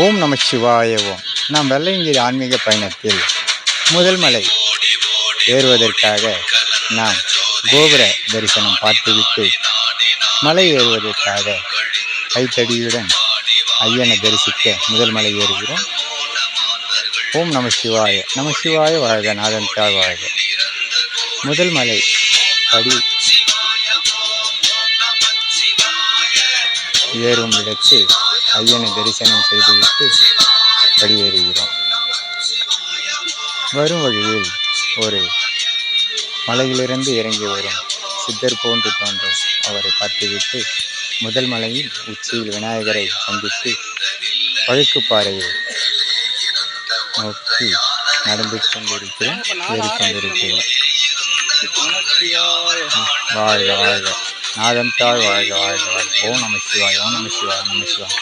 ஓம் நம சிவாய ஓம். நாம் வெள்ளையங்கிரி ஆன்மீக பயணத்தில் முதல் மலை ஏறுவதற்காக நாம் கோபுர தரிசனம் பார்த்துவிட்டு மலை ஏறுவதற்காக கைத்தடியுடன் ஐயனை தரிசிக்க முதல் மலை ஏறுகிறோம். ஓம் நம சிவாய. நம சிவாய வாழ்க, நாதன் தாழ் வாழ்க. முதல் மலை படி ஏறும் இடத்தில் ஐயனை தரிசனம் செய்துவிட்டு படியேறுகிறோம். வரும் வழியில் ஒரு மலையிலிருந்து இறங்கி வரும் சித்தர் போன்று தோன்றும் அவரை பார்த்துவிட்டு முதல் மலையில் உச்சியில் விநாயகரை சந்தித்து பழுக்குப்பாறையை நோக்கி நடந்து கொண்டிருக்கிறோம், ஏறிக்கொண்டிருக்கிறோம். வாழ்க வாழ்க, நாதன் தாழ் வாழ்க வாழ்க வாழ்க. ஓம் நம சிவாய், ஓம் நம சிவாய், நம சிவாய்.